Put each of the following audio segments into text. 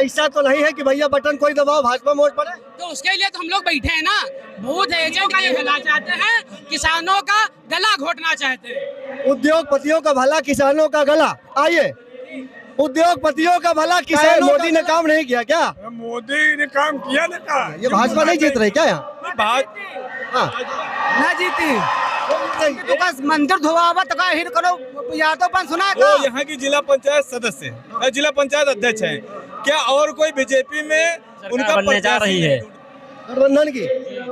ऐसा तो नहीं है कि भैया बटन कोई दबाओ भाजपा में वोट पड़े। तो उसके लिए तो हम लोग बैठे हैं ना, बूथ एजेंट का ये भला चाहते हैं, किसानों का गला घोटना चाहते हैं। उद्योगपतियों का भला किसानों का गला। आइए, उद्योगपतियों का भला किसानों। मोदी ने काम नहीं किया क्या? मोदी ने काम किया ना का। ये भाजपा नहीं जीत रही क्या यहाँ? ना जीती तो बस मंदिर धोआवत का हिर करो यादव पन सुना है। वो यहाँ की जिला पंचायत सदस्य है, जिला पंचायत अध्यक्ष है। क्या और कोई बीजेपी में उनका बनने जा रही है गठबंधन की?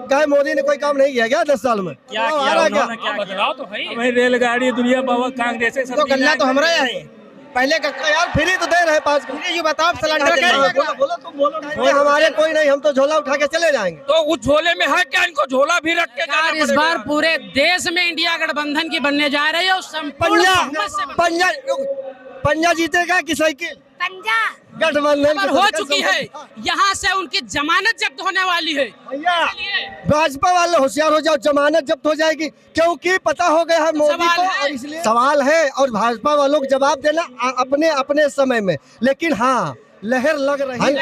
क्या मोदी ने कोई काम नहीं किया क्या 10 साल में? क्या किया? बदलाव तो है। रेलगाड़ी दुनिया बाबा कांग्रेस तो गन्ना तो हमारा यहाँ है। पहले यार फ्री तो दे रहे 5 ये बताओ सिलेंडर बोलो तुम बोलो। हमारे कोई नहीं, हम तो झोला उठा के चले जाएंगे। तो उस झोले में है क्या? इनको झोला भी रख के यार इस बार पूरे देश में इंडिया गठबंधन की बनने जा रही है और संपूर्ण पंजा जीतेगा कि साइकिल? पंजा गठबंधन हो चुकी है, यहाँ से उनकी जमानत जब्त होने वाली है। भैया भाजपा वाले होशियार हो जाओ, जमानत जब्त हो जाएगी क्योंकि पता हो गया है मोदी को। और इसलिए सवाल है और भाजपा वालों को जवाब देना अपने अपने समय में। लेकिन हाँ, लहर लग रही है,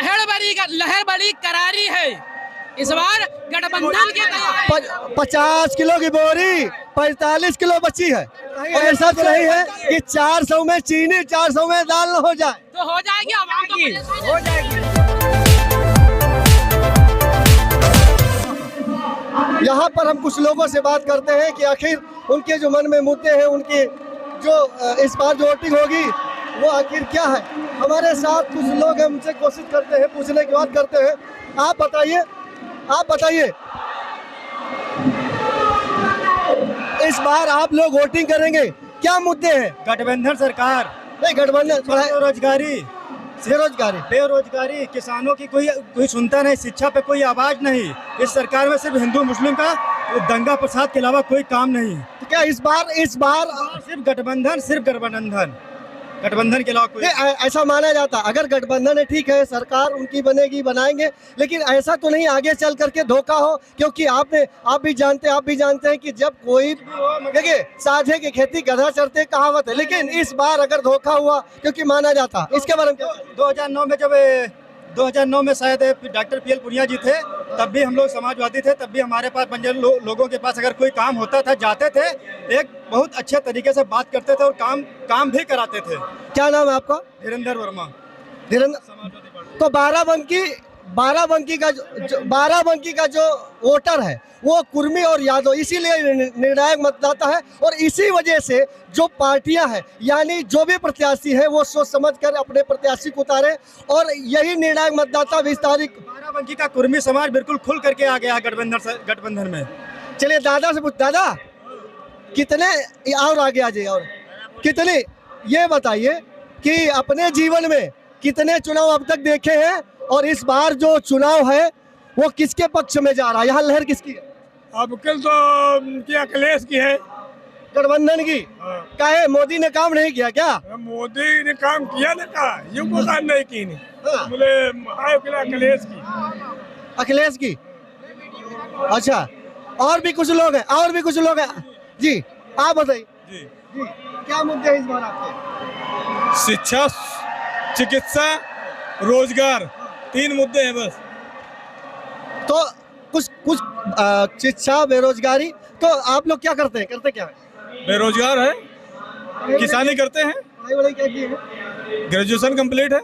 लहर बड़ी करारी है। इस बार गठबंधन की 50 किलो की बोरी 45 किलो बची है। ऐसा तो नहीं है कि 400 में चीनी 400 में दाल न हो जाए। तो हो जाएगी, आवाम तो हो जाएगी। यहाँ पर हम कुछ लोगों से बात करते हैं कि आखिर उनके जो मन में मुद्दे हैं, उनकी जो इस बार जो वोटिंग होगी वो आखिर क्या है। हमारे साथ कुछ लोग हैं, उनसे कोशिश करते हैं, पूछने की बात करते हैं। आप बताइए इस बार आप लोग वोटिंग करेंगे, क्या मुद्दे हैं? गठबंधन सरकार नहीं, गठबंधन बेरोजगारी, किसानों की कोई सुनता नहीं, शिक्षा पे कोई आवाज नहीं। इस सरकार में सिर्फ हिंदू मुस्लिम का दंगा प्रसाद के अलावा कोई काम नहीं। तो क्या इस बार सिर्फ गठबंधन के अलावा कोई ऐसा माना जाता? अगर गठबंधन है ठीक है, सरकार उनकी बनेगी, बनाएंगे, लेकिन ऐसा तो नहीं आगे चल करके धोखा हो। क्योंकि आप भी जानते हैं कि जब कोई देखिए साझे की खेती गधा चढ़ते कहावत है। लेकिन इस बार अगर धोखा हुआ, क्योंकि माना जाता, इसके बारे में 2009 में शायद डॉक्टर PL पुनिया जी थे, तब भी हम लोग समाजवादी थे, तब भी हमारे पास बंजर लोगों के पास अगर कोई काम होता था, जाते थे, एक बहुत अच्छे तरीके से बात करते थे और काम भी कराते थे। क्या नाम है आपका? धीरेन्द्र वर्मा। तो बाराबंकी का जो वोटर है वो कुर्मी और यादव, इसीलिए निर्णायक मतदाता है। और इसी वजह से जो पार्टियां हैं, यानी जो भी प्रत्याशी है, वो सोच समझ कर अपने प्रत्याशी को उतारे। और यही निर्णायक मतदाता 20 तारीख। बाराबंकी का कुर्मी समाज बिल्कुल खुल करके आ गया गठबंधन में। चलिए दादा से पूछ, दादा कितने और आगे आ जाइए, और कितने ये बताइए कि अपने जीवन में कितने चुनाव अब तक देखे हैं और इस बार जो चुनाव है वो किसके पक्ष में जा रहा है? यहाँ लहर किसकी है? अब कल तो अखिलेश की है, गठबंधन की। क्या है, मोदी ने काम नहीं किया क्या? मोदी ने काम किया ना का, ये को काम नहीं की बोले अखिलेश की। अच्छा, और भी कुछ लोग हैं, जी आप बताइए। जी क्या मुद्दे हैं इस बार आपके? शिक्षा, चिकित्सा, रोजगार, 3 मुद्दे हैं बस। तो कुछ शिक्षा, बेरोजगारी। तो आप लोग क्या करते क्या है? बेरोजगार है, किसानी करते हैं। क्या किए हैं? ग्रेजुएशन कंप्लीट है।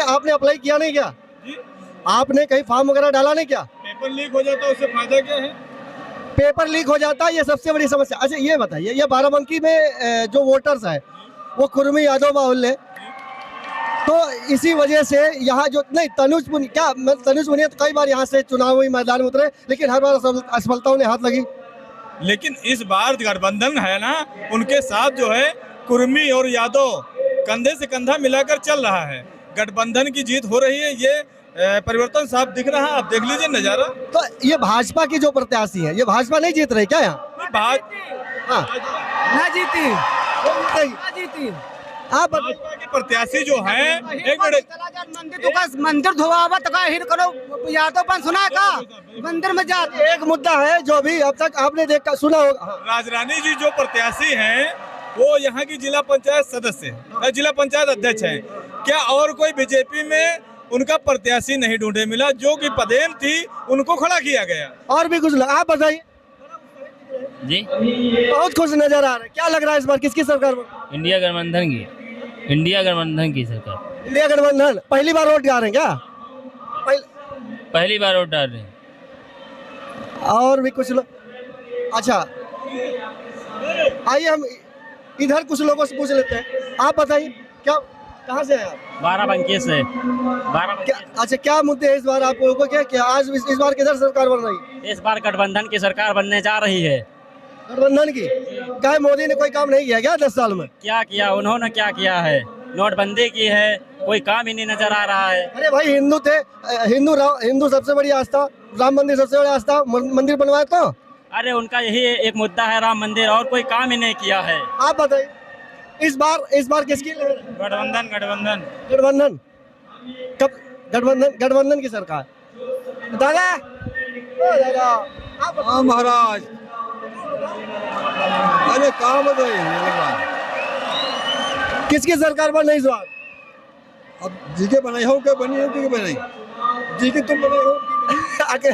आपने अप्लाई किया नहीं क्या? जी। आपने कहीं फॉर्म वगैरह डाला नहीं क्या? पेपर लीक हो जाता है, उससे फायदा क्या है? पेपर लीक हो जाता है, ये सबसे बड़ी समस्या। अच्छा ये बताइए, ये बाराबंकी में जो वोटर्स है वो कुर्मी यादव बाहुल्य है, तो इसी वजह से यहाँ जो नहीं तनुज मुनिया तो कई बार यहाँ से चुनावी मैदान में उतरे, लेकिन हर बार असफलताओं ने हाथ लगी। लेकिन इस बार गठबंधन है ना, उनके साथ जो है कुर्मी और यादव कंधे से कंधा मिलाकर चल रहा है। गठबंधन की जीत हो रही है, ये परिवर्तन साफ दिख रहा है। आप देख लीजिए नजारा। तो ये भाजपा की जो प्रत्याशी है, ये भाजपा नहीं जीत रही क्या यहाँ? ना जीती आप भाजपा के प्रत्याशी जो है, मंदिर धोआवत का हिर करो यादव पन सुना का मंदिर में जा। एक मुद्दा है जो भी अब तक आपने देखा सुना होगा, राजरानी जी जो प्रत्याशी हैं वो यहाँ की जिला पंचायत सदस्य है, जिला पंचायत अध्यक्ष हैं। क्या और कोई बीजेपी में उनका प्रत्याशी नहीं ढूंढे मिला? जो कि पदेन थी उनको खड़ा किया गया। और भी कुछ आप बताइए। जी, बहुत खुश नजर आ रहे हैं। क्या लग रहा है इस बार किसकी सरकार बने? इंडिया गठबंधन की, इंडिया गठबंधन की सरकार। इंडिया गठबंधन। पहली बार वोट जा रहे हैं क्या? पहली बार वोट डाल रहे हैं। और भी कुछ लोग। अच्छा, आइए हम इधर कुछ लोगों से पूछ लेते हैं। आप बताइए, क्या कहाँ से हैं आप? बाराबंकी से। क्या अच्छा, क्या मुद्दे हैं इस बार आप लोगों को? क्या आज इस बार किधर सरकार बन रही है? इस बार गठबंधन की सरकार बनने जा रही है। गठबंधन की? क्या मोदी ने कोई काम नहीं किया क्या 10 साल में? क्या किया उन्होंने? क्या किया है? नोटबंदी की है, कोई काम ही नहीं नजर आ रहा है। अरे भाई, हिंदू थे, हिंदू सबसे बड़ी आस्था, राम मंदिर सबसे बड़ी आस्था, मंदिर बनवाया तो। अरे उनका यही एक मुद्दा है, राम मंदिर, और कोई काम ही नहीं किया है। आप बताइए, इस बार किसकी लहर है? गठबंधन गठबंधन गठबंधन। कब गठबंधन की सरकार? दादा, ओ दादा, आप बताइए। हाँ महाराज, अरे कहाँ बताइए? किसकी सरकार बन रही इस बार? अब जी के बनाई हो क्या बनी है? जी के बनाई, जी के तुम बनाई हो आगे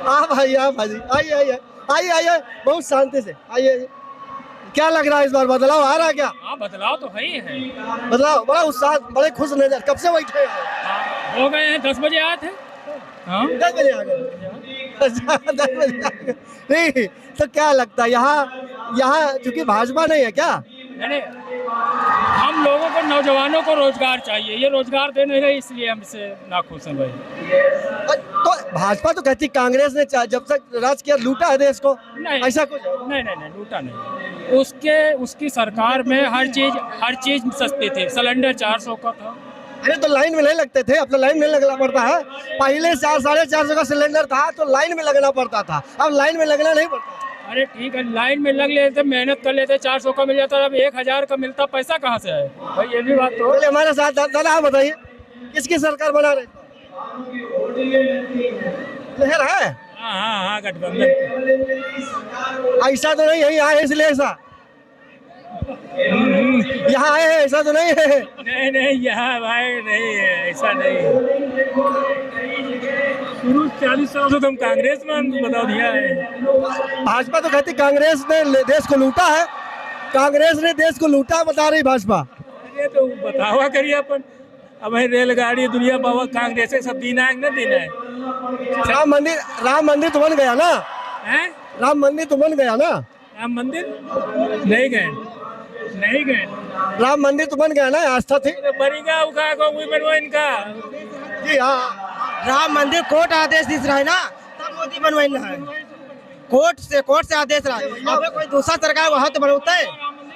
आप आइए, आइए आइए आइए आइए, बहुत शांति से आइए। क्या लग रहा है इस बार बदलाव आ रहा है क्या? हाँ, बदलाव तो है ही है। बदलाव, बड़ा उत्साह, बड़े खुश नजर। कब से बैठे हैं? हो गए हैं, 10 बजे आए थे। हाँ, 10 बजे आ गए। अच्छा, 10 बजे आ गए। नहीं तो क्या लगता है यहाँ चूंकि भाजपा नहीं है क्या? नहीं, हम लोगों को, नौजवानों को रोजगार चाहिए, ये रोजगार दे नहीं रहे, इसलिए हम इससे नाखुश हैं भाई। तो भाजपा तो कहती कांग्रेस ने जब तक राज किया लूटा है देश को, नहीं, ऐसा कुछ? नहीं, लूटा नहीं। उसकी सरकार में हर चीज सस्ती थी। सिलेंडर 400 का था। अरे तो लाइन में नहीं लगते थे, अपना लाइन में लगना पड़ता है। पहले 400-450 का सिलेंडर था तो लाइन में लगना पड़ता था, अब लाइन में लगना नहीं पड़ता। अरे ठीक है, लाइन में लग लेते, मेहनत कर लेते, 400 का मिल जाता, अब 1000 का मिलता, पैसा कहाँ से आए भाई? ये भी बात तो। पहले हमारे साथ दादा, आप बताइए किसकी सरकार बना रहे? लहर है? हाँ, गठबंधन। ऐसा तो नहीं यही आए इसलिए ऐसा यहाँ आए हैं, ऐसा तो नहीं है। नहीं, यहाँ भाई नहीं है, ऐसा नहीं है। शुरू 40 साल से तुम कांग्रेस में बता दिया है। भाजपा तो कहती कांग्रेस ने देश को लूटा है, कांग्रेस ने देश को लूटा बता रही भाजपा। ये तो बतावा करिए अपन। अब रेलगाड़ी दुनिया बाबा कांग्रेस से सब दीना है न दीना है। राम मंदिर तो बन गया ना? हैं? राम मंदिर तो बन गया ना? राम मंदिर नहीं गए। राम मंदिर तो बन गया ना, आस्था थी। बनेगा इनका। जी हाँ, राम मंदिर कोर्ट आदेश दिस रहा है ना, तब मोदी बनवाई है। कोर्ट से आदेश रहा है। अबे कोई दूसरा सरकार वहाँ तो बनवाता है।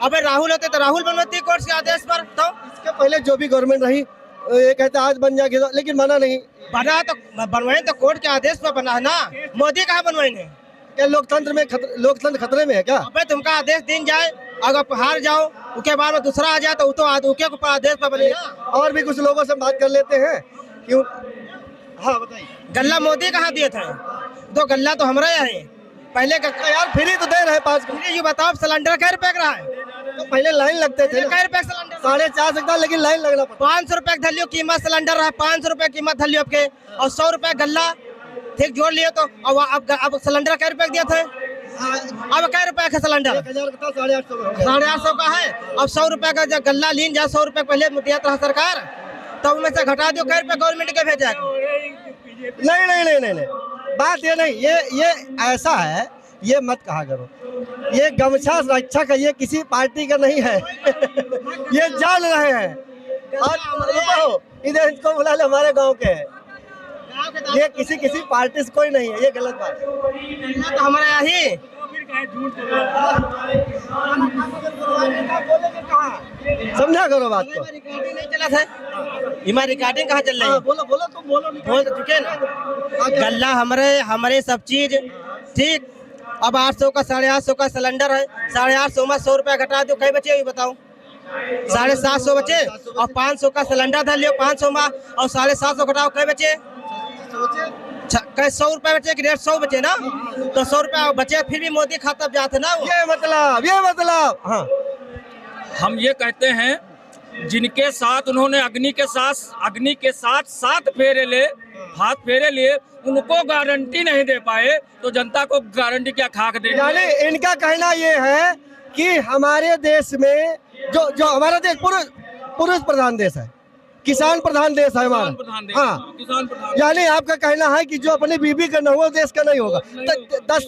अबे राहुल होते तो राहुल बनवाती कोर्ट के आदेश पर। तो इसके पहले जो भी गवर्नमेंट रही ये कहता आज बन जाएगी, लेकिन बना नहीं। बना तो बनवाए तो कोर्ट के आदेश पर बना है ना, मोदी कहाँ बनवाएंगे? क्या लोकतंत्र खतरे में है क्या? अबे तुमका आदेश दिन जाए, अगर हार जाओ उसके बाद में दूसरा आ जाए तो उनके ऊपर आदेश पर बनेगा। और भी कुछ लोगों से बात कर लेते हैं। क्यों? हाँ बताइए। गल्ला मोदी कहाँ दिए थे? तो गल्ला तो हमारा यहाँ है। पहले यार फ्री तो दे रहे 5 ये बताओ, सिलेंडर कै रुपए रहा है? तो पहले लाइन लगते थे, कै रुपए सिलेंडर? 4.5 सकता, लेकिन लाइन लगना पड़ता। 500 रुपए धलियो कीमत सिलेंडर रहा, 500 रुपए कीमत धलियो आपके, और 100 रुपए गल्ला ठीक जोड़ लिए तो अब सिलेंडर कै रुपए दिया थे? अब कै रुपए का सिलेंडर? 1000 का था, 850 850 का है। अब 100 रुपए का जब गल्ला लीन जा, 100 रुपए पहले दिया था सरकार, तो उनमें से घटा दो, कै रुपए गवर्नमेंट के भेजा? नहीं, बात ये नहीं, ये ऐसा है, ये मत कहा करो। ये गमछा रक्षा का ये किसी पार्टी का नहीं है। ये जान रहे हैं। और इधर इसको बुला ले, हमारे गांव के हैं। ये किसी पार्टी से कोई नहीं है, ये गलत बात है। तो हमारे यहाँ ही समझा करो बात को। रिकॉर्डिंग नहीं चला था, हमारी रिकॉर्डिंग कहाँ चल रही है? बोलो तुम बोलो। बोल चुके ना, गल्ला हमारे सब चीज ठीक। अब 800 का 850 का सिलेंडर है, 850 में 100 रुपया घटा दो, कई बचे ये बताओ? 750 बचे, और 500 का सिलेंडर धर लियो 500 में, और 750 घटाओ, कई बचे? 100 रुपए बचे कि 150 बचे ना? तो 100 रुपया बचे, फिर भी मोदी खाता जाते ना। ये मतलब हाँ। हम ये कहते हैं जिनके साथ उन्होंने अग्नि के साथ 7 फेरे ले, हाथ फेरे लिए, उनको गारंटी नहीं दे पाए तो जनता को गारंटी क्या खाक दे। यानी इनका कहना ये है कि हमारे देश में जो हमारा देश पुरुष प्रधान देश है, किसान प्रधान देश है हमारा। हाँ, किसान प्रधान। यानी आपका कहना है कि जो अपनी बीबी का न हो देश का नहीं होगा। 10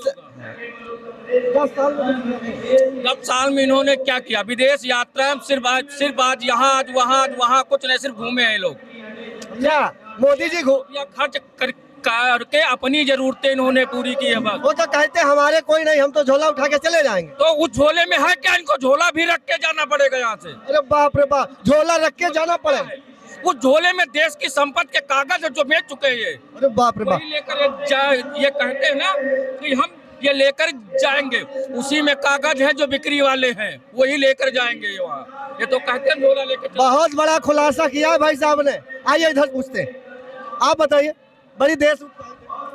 साल में इन्होंने क्या किया? विदेश यात्रा सिर्फ आज यहाँ आज वहाँ कुछ नहीं, सिर्फ घूमे हैं लोग। क्या मोदी जी खर्च करके अपनी जरूरतें इन्होंने पूरी की है बस। वो तो कहते हैं हमारे कोई नहीं, हम तो झोला उठा के चले जाएंगे। तो उस झोले में है क्या? इनको झोला भी रख के जाना पड़ेगा यहाँ से। अरे बाप रे बाप, झोला रख के जाना पड़ेगा। उस झोले में देश की संपत्ति के कागज जो बेच चुके हैं ये, अरे बाप रे बाप, वही लेकर ये कहते हैं ना कि हम ये लेकर जाएंगे, उसी में कागज है जो बिक्री वाले हैं, वही लेकर जाएंगे वहाँ। ये तो कहते हैं झोला लेकर। बहुत बड़ा खुलासा किया है भाई साहब ने। आइए इधर पूछते हैं, आप बताइए, बड़ी देश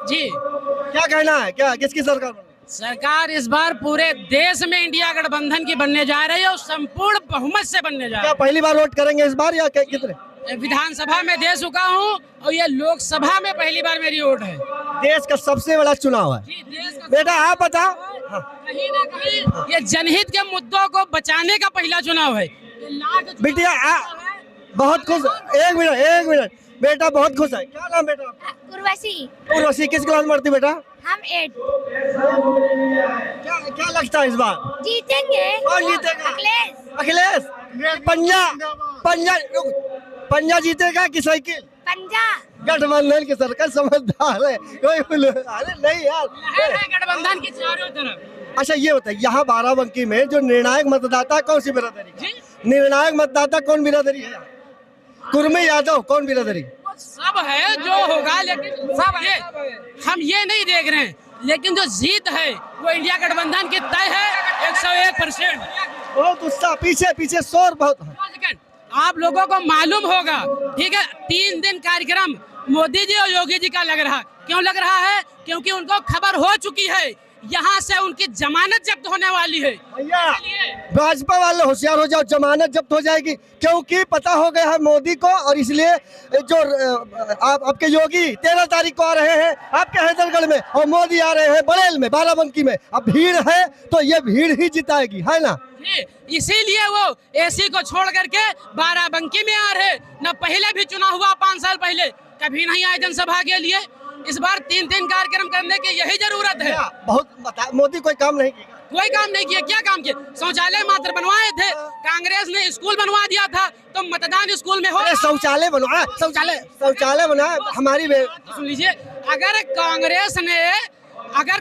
जी क्या कहना है, क्या किसकी सरकार? सरकार इस बार पूरे देश में इंडिया गठबंधन की बनने जा रही है और संपूर्ण बहुमत से बनने जा रही क्या पहली बार वोट करेंगे इस बार या कितने? है। विधानसभा में दे चुका हूँ और ये लोकसभा में पहली बार मेरी वोट है। देश का सबसे बड़ा चुनाव है। जी, देश का बेटा आप बताओ। कहीं ना कहीं ये जनहित के मुद्दों को बचाने का पहला चुनाव है। बिटिया बहुत खुश, एक मिनट बेटा बहुत खुश है। क्या नाम बेटा? उर्वशी। किस क्लास में पढ़ती बेटा? हम 8 क्या लगता है इस बार जीतेंगे। कौन जीतेगा? अखिलेश। पंजा जीतेगा कि साइकिल? पंजा। गठबंधन की सरकार समझदार है। अरे नहीं यार, गठबंधन की चारों तरफ। अच्छा ये बताइए, यहाँ बाराबंकी में जो निर्णायक मतदाता कौन सी बिरादरी? निर्णायक मतदाता कौन बिरादरी है? कुर्मी यादव कौन बिरादरी? सब है जो होगा, लेकिन सब है, हम ये नहीं देख रहे हैं। लेकिन जो जीत है वो इंडिया गठबंधन की तय है 101%। बहुत उत्साह, पीछे शोर बहुत है। आप लोगों को मालूम होगा, ठीक है, 3 दिन कार्यक्रम मोदी जी और योगी जी का लग रहा। क्यों लग रहा है? क्योंकि उनको खबर हो चुकी है यहाँ से उनकी जमानत जब्त होने वाली है। भैया भाजपा वाले होशियार हो जाओ, जमानत जब्त हो जाएगी, क्योंकि पता हो गया है मोदी को। और इसलिए जो आपके योगी 13 तारीख को आ रहे हैं आपके हैदरगढ़ में, और मोदी आ रहे हैं बड़ेल में, बाराबंकी में। अब भीड़ है तो ये भीड़ ही जिताएगी, है ना? इसीलिए वो एसी को छोड़ करके बाराबंकी में आ रहे। न पहले भी चुनाव हुआ 5 साल पहले, कभी नहीं आए जनसभा के लिए। इस बार 3 कार्य करने की यही जरूरत है। बहुत मोदी कोई काम नहीं किया। कोई काम नहीं किया। क्या काम किया? शौचालय मात्र बनवाए थे। कांग्रेस ने स्कूल बनवा दिया था, तो मतदान स्कूल में हो। शौचालय बनवाया, शौचालय बनाया हमारी। सुन लीजिए, अगर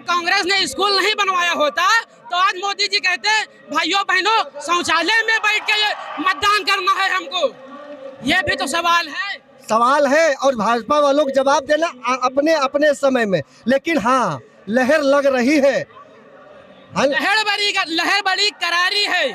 कांग्रेस ने स्कूल नहीं बनवाया होता तो आज मोदी जी कहते भाइयों बहनों शौचालय में बैठ के मतदान करना है हमको। ये भी तो सवाल है। और भाजपा वालों को जवाब देना अपने समय में। लेकिन हाँ, लहर लग रही है, लहर बड़ी करारी है।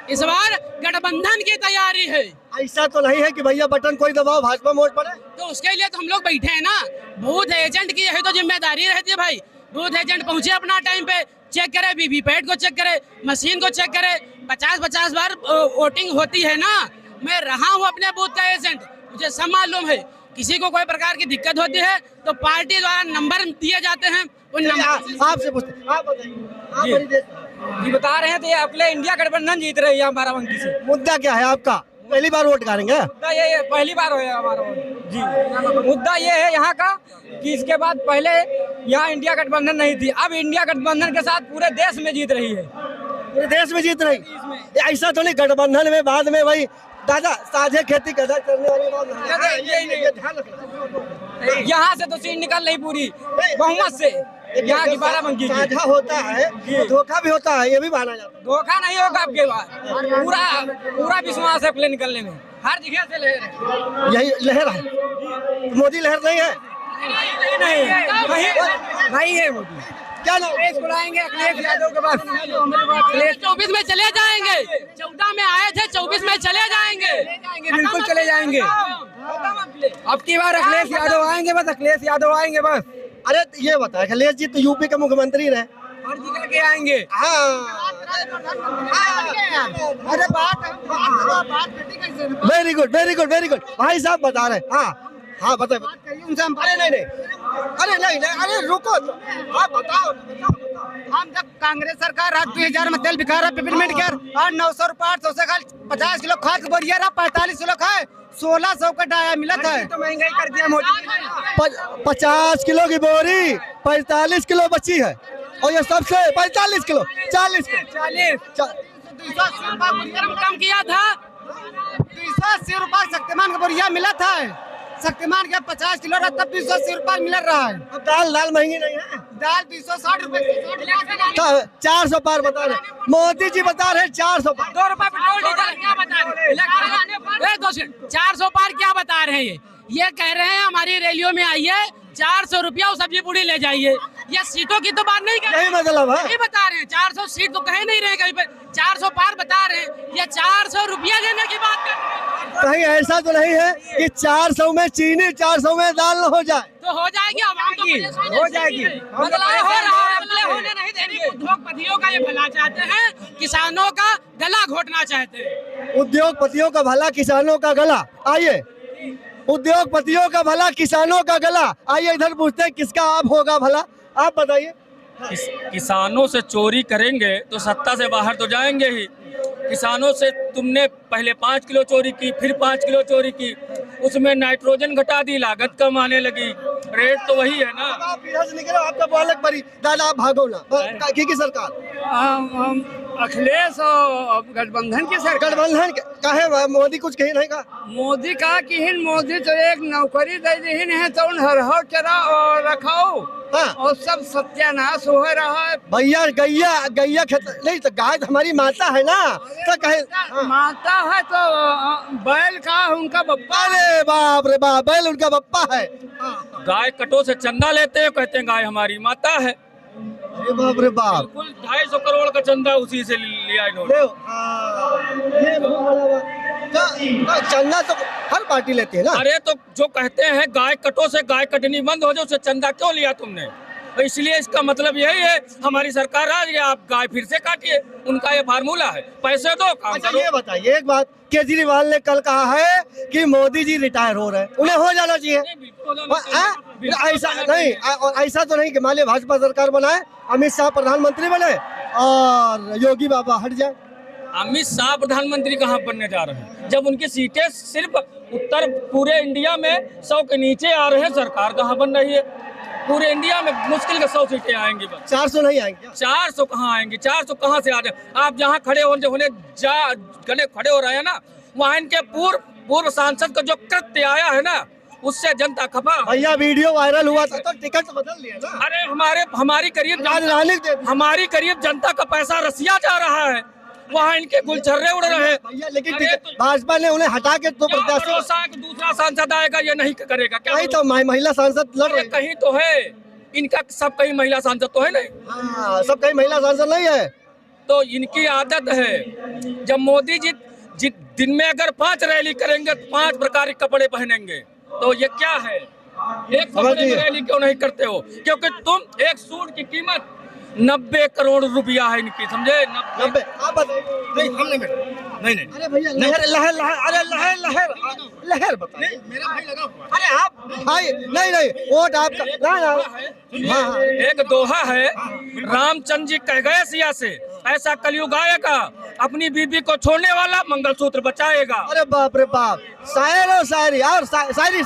इस बार गठबंधन की तैयारी है। ऐसा तो नहीं है कि भैया बटन कोई दबाओ भाजपा वोट पड़े। तो उसके लिए तो हम लोग बैठे हैं ना। बूथ एजेंट की यही तो जिम्मेदारी रहती है भाई। बूथ एजेंट पहुंचे अपना टाइम पे, चेक करे, वीवीपैट को चेक करे, मशीन को चेक करे। 50 बार वोटिंग होती है ना। मैं रहा हूँ अपने बूथ का एजेंट, मुझे सब मालूम है। किसी को कोई प्रकार की दिक्कत होती है तो पार्टी द्वारा नंबर दिए जाते हैं। उन नंबर आपसे पूछते, आप बताइए। जी बता रहे हैं तो ये अकेले इंडिया गठबंधन जीत रही है यहाँ बाराबंकी से। मुद्दा क्या है आपका? पहली बार वोट करेंगे? मुद्दा ये पहली बार हुआ हमारा वोट जी। मुद्दा ये है यहाँ का कि इसके बाद पहले यहाँ इंडिया गठबंधन नहीं थी, अब इंडिया गठबंधन के साथ पूरे देश में जीत रही है। पूरे देश में जीत रही। ऐसा तो नहीं गठबंधन में बाद में भाई दादा साझे खेती करने वाले यहाँ से तो सीट निकल रही पूरी बहुमत से। यहाँ की बाराबंकी साझा होता है तो धोखा भी होता है, ये भी माना जाता है। धोखा नहीं होगा आपके बाद। पूरा विश्वास है प्ले निकलने में। हर जगह से लहर है। यही लहर है। मोदी लहर नहीं है। नहीं है मोदी। क्या नाम? बुलाएंगे अखिलेश यादव के पास। 24 में चले जाएंगे। 14 में आए थे, 24 में चले जाएंगे। बिल्कुल चले जाएंगे। अब की बार अखिलेश यादव आएंगे बस। अखिलेश यादव आएंगे बस। अरे ये बता, अखिलेश जी तो यूपी के मुख्यमंत्री रहे। हर जगह के आएंगे। हाँ अरे very good very good very good. भाई साहब बता रहे हैं। हाँ बताइए। अरे नहीं अरे रुको, आप बताओ। हम जब कांग्रेस सरकार 2000 में तेल बिका रहा पेपरमेंट केयर और 900 रुपए 800 से 50 किलो खाद की बोरिया रहा 45 किलो खाए 1600 का डाया मिला था। तो महंगाई कर दिया मोदी। 50 किलो की बोरी 45 किलो बची है और ये सबसे 45 किलो 40 कम किया था। 280 रुपए शक्तिमान का बोरिया मिला था। शक्तिमान के 50 किलो रहा तब 280 रुपए मिल रहा है। अब दाल महंगी नहीं है। दाल 260 रुपए 400 पार बता रहे मोदी जी, बता रहे 400 पार। 2 रुपए पेट्रोल डीजल क्या बता रहे हैं? 400 पार क्या बता रहे हैं? ये कह रहे हैं हमारी रैलियों में आइए 400 रुपया और सब्जी पूरी ले जाइए। ये सीटों की तो बात नहीं कर रहे, यही मतलब है। यही बता रहे हैं 400 सीट तो कहीं नहीं रहे कहीं पे। 400 पार बता रहे हैं, ये 400 रुपया देने की बात कर रहे हैं। कहीं ऐसा तो नहीं है कि 400 में चीनी 400 में दाल न हो जाए? तो हो जाएगी, आवाम तो हो जाएगी। बदलाव हो रहा है, बदलाव होने नहीं देंगे। उद्योगपतियों का ये भला चाहते हैं, किसानों का गला घोटना चाहते हैं। उद्योगपतियों का भला किसानों का गला। आइए, उद्योगपतियों का भला किसानों का गला। आइए इधर पूछते हैं किसका आप होगा भला, आप बताइए। किसानों से चोरी करेंगे तो सत्ता से बाहर तो जाएंगे ही। किसानों से तुमने पहले 5 किलो चोरी की, फिर 5 किलो चोरी की, उसमें नाइट्रोजन घटा दी, लागत कम आने लगी, रेट तो वही है ना। आप इधर से निकलो, आपका बालक परी दादा आप भागो ना। की सरकार अखिलेश और गठबंधन की सरकार। गठबंधन काहे मोदी कुछ कही नहीं का? मोदी का कि मोदी तो एक नौकरी दे दी है तो हर चरा और रखाओ और सब सत्यानाश हो रहा है। भैया गैया नहीं तो गाय हमारी माता है ना, तो कहे माता है तो बैल का उनका बप्पा। अरे बाप रे बाप, बैल उनका बप्पा है। गाय कटो से चंदा लेते हैं, कहते हैं गाय हमारी माता है। अरे बाप रे बाप, कुल 250 करोड़ का चंदा उसी से लिया इन्होंने। चंदा तो हर पार्टी लेती है ना। अरे तो जो कहते हैं गाय कटो से गाय कटनी बंद हो जाए, उससे चंदा क्यों लिया तुमने? तो इसलिए इसका मतलब यही है हमारी सरकार आ गई, आप गाय फिर से काटिए। उनका ये फार्मूला है, पैसे दो काम करो। ये बताइए एक बात, केजरीवाल ने कल कहा है कि मोदी जी रिटायर हो रहे हैं, उन्हें हो जाना चाहिए। ऐसा नहीं, ऐसा तो नहीं कि मान लिया भाजपा सरकार बनाए, अमित शाह प्रधानमंत्री बने और योगी बाबा हट जाए। अमित शाह प्रधानमंत्री कहाँ बनने जा रहे हैं जब उनकी सीटें सिर्फ उत्तर पूरे इंडिया में 100 के नीचे आ रहे हैं? सरकार कहाँ बन रही है? पूरे इंडिया में मुश्किल के 100 सीटें आएंगी, बस 400 नहीं आएंगी। 400 कहाँ आएंगी? 400 कहाँ से आ जाए? आप जहाँ खड़े खड़े हो रहे हैं ना, वहाँ इनके पूर्व सांसद का जो कृत्य आया है ना, उससे जनता खपा। भैया वीडियो वायरल हुआ था तो टिकट बदल लिया ना। अरे हमारी करीब जनता का पैसा रसिया जा रहा है, वहाँ इनके गुलछर्रे उड़ रहे हैं। भैया लेकिन भाजपा ने उन्हें हटा के तो प्रत्याशी दूसरा सांसद आएगा, ये नहीं करेगा क्या? नहीं तो महिला सांसद लड़ रहे कहीं तो है इनका, सब कहीं महिला सांसद तो है नहीं। सब कहीं महिला सांसद नहीं है। तो इनकी आदत है, जब मोदी जी दिन में अगर 5 रैली करेंगे तो 5 प्रकार के कपड़े पहनेंगे, तो ये क्या है? एक कपड़े में रैली क्यों नहीं करते हो? क्योंकि तुम एक सूट की कीमत 90 करोड़ रुपया है इनकी, समझे? 90। आप बताइए। नहीं हम नहीं नहीं। अरे भैया लहर बताइए। मेरा भाई लगा हुआ। अरे आप भाई नहीं वोट आपका ना। एक दोहा है, रामचंद्र जी कह गए सिया से, ऐसा कलयुग आएगा, अपनी बीबी को छोड़ने वाला मंगलसूत्र बचाएगा। अरे बाप रे बाप, शायर और शायरी और शायरी।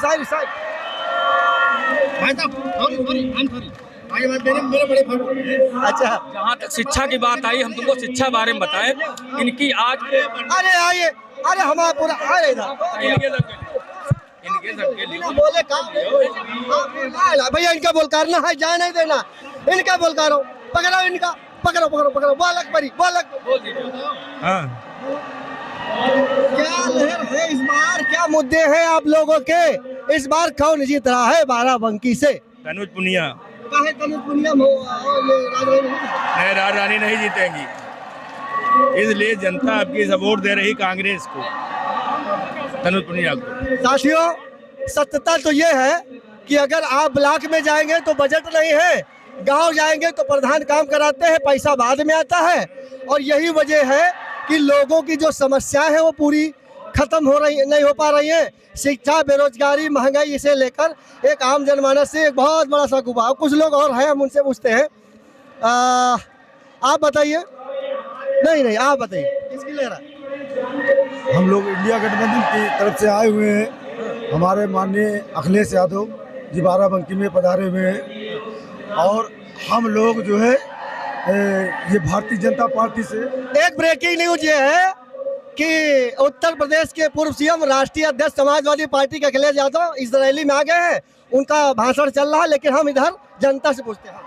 अच्छा, जहाँ तक शिक्षा की बात आई, हम तुमको शिक्षा बारे में बताएं। इनकी आज अरे आइए, अरे हमारा पूरा अरे बोले भैया इनका बोलकारना है, जाए नहीं देना इनका बोलकारो। पकड़ो इनका, पकड़ो बालक परी बालक बोल दीजिए। क्या लहर है इस बार, क्या मुद्दे हैं आप लोगों के? इस बार कौन जीत रहा है बाराबंकी से? तनुज पुनिया। राजरानी नहीं जीतेंगी, इसलिए जनता आपकी सपोर्ट दे रही कांग्रेस को, तनुज पुनिया को। साथियों, सत्यता तो ये है कि अगर आप ब्लॉक में जाएंगे तो बजट नहीं है, गांव जाएंगे तो प्रधान काम कराते हैं, पैसा बाद में आता है। और यही वजह है कि लोगों की जो समस्याएं हैं वो पूरी खत्म हो रही नहीं हो पा रही है। शिक्षा, बेरोजगारी, महंगाई, इसे लेकर एक आम जनमानस से एक बहुत बड़ा सा गुबार। कुछ लोग और हैं, हम उनसे पूछते हैं। आप बताइए। नहीं आप बताइए, किसकी ले रहा है? हम लोग इंडिया गठबंधन की तरफ से आए हुए हैं। हमारे माननीय अखिलेश यादव जी बाराबंकी में पधारे हुए हैं और हम लोग जो है ये भारतीय जनता पार्टी से एक ब्रेकिंग न्यूज ये है कि उत्तर प्रदेश के पूर्व सीएम, राष्ट्रीय अध्यक्ष समाजवादी पार्टी के अखिलेश यादव इजरायली में आ गए हैं। उनका भाषण चल रहा है, लेकिन हम इधर जनता से पूछते हैं।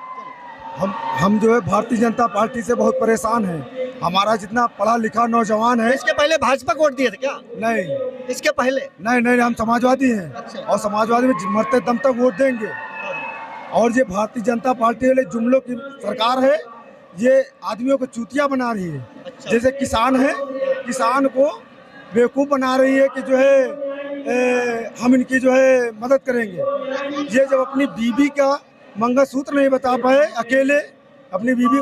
हम जो है भारतीय जनता पार्टी से बहुत परेशान हैं। हमारा जितना पढ़ा लिखा नौजवान है। इसके पहले भाजपा को वोट दिए थे क्या? नहीं, इसके पहले नहीं, हम समाजवादी हैं। अच्छा। और समाजवादी में मरते दम तक वोट देंगे। और ये भारतीय जनता पार्टी वाले जुमलों की सरकार है, ये आदमियों को चूतिया बना रही है। अच्छा। जैसे किसान है, किसान को बेवकूफ़ बना रही है कि जो है हम इनकी जो है मदद करेंगे। ये जब अपनी बीबी का मंगलसूत्र नहीं बता पाए, अकेले अपनी बीबी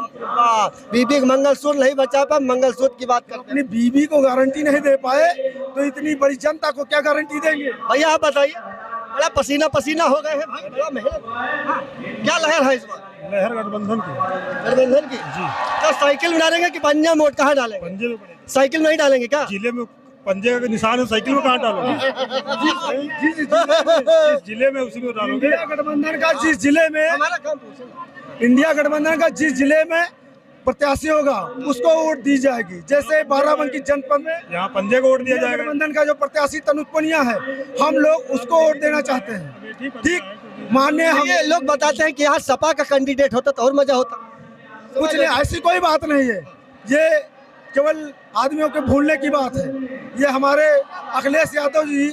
का मंगलसूत्र नहीं बचा पाए, मंगलसूत्र की बात करते हैं। अपनी बीबी को गारंटी नहीं दे पाए तो इतनी बड़ी जनता को क्या गारंटी देंगे? भैया आप बताइए, बड़ा पसीना पसीना हो गए हैं भाई, बड़ा मेहनत। क्या लहर है इस बार? लहर गठबंधन गठबंधन की जी। तो साइकिल में डालेंगे कि पंजा में वोट कहाँ डालेंगे? पंजे में साइकिल में नहीं डालेंगे क्या? जिले में पंजे का निशान है, साइकिल में कहाँ डालोगे? जिस जिले में उसी में डालोगे। इंडिया गठबंधन का जिस जिले में, हमारा काम पूछो। इंडिया गठबंधन का जिस जिले में प्रत्याशी होगा उसको वोट दी जाएगी। जैसे बाराबंकी जनपद में यहाँ पंजे को वोट दिया जाएगा। गठबंधन का जो प्रत्याशी तनुज पुनिया है, हम लोग उसको वोट देना चाहते हैं। ठीक, माननीय ये लोग बताते हैं कि यहाँ सपा का कैंडिडेट होता तो और मजा होता। कुछ नहीं, ऐसी कोई बात नहीं है। ये केवल आदमियों के भूलने की बात है। ये हमारे अखिलेश यादव जी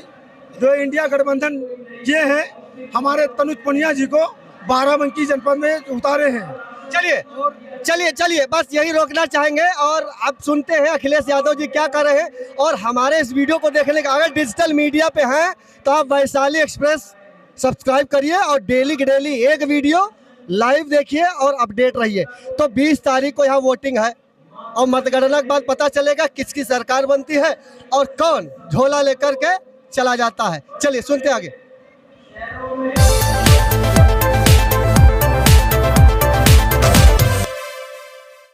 जो इंडिया गठबंधन किए हैं, हमारे तनुज पुनिया जी को बाराबंकी जनपद में उतारे हैं। चलिए बस यही रोकना चाहेंगे। और अब सुनते हैं अखिलेश यादव जी क्या कर रहे हैं। और हमारे इस वीडियो को देखने का, अगर डिजिटल मीडिया पे हैं तो आप वैशाली एक्सप्रेस सब्सक्राइब करिए और डेली की डेली एक वीडियो लाइव देखिए और अपडेट रहिए। तो 20 तारीख को यहाँ वोटिंग है और मतगणना के बाद पता चलेगा किसकी सरकार बनती है और कौन झोला लेकर के चला जाता है। चलिए सुनते आगे।